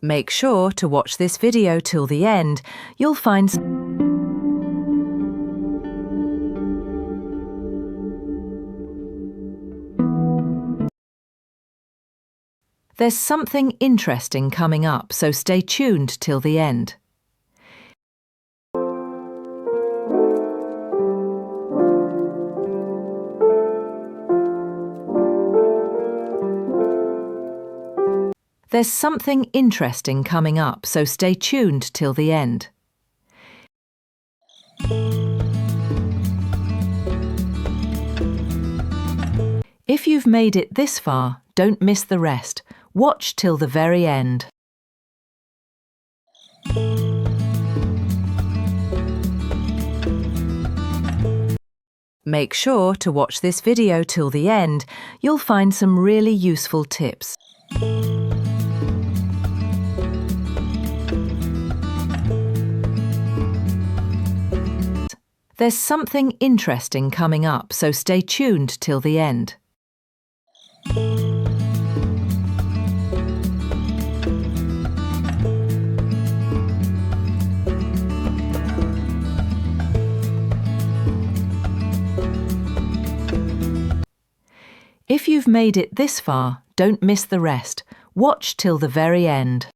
Make sure to watch this video till the end. You'll find there's something interesting coming up, so stay tuned till the end. There's something interesting coming up, so stay tuned till the end. If you've made it this far, don't miss the rest. Watch till the very end. Make sure to watch this video till the end. You'll find some really useful tips. There's something interesting coming up, so stay tuned till the end. If you've made it this far, don't miss the rest. Watch till the very end.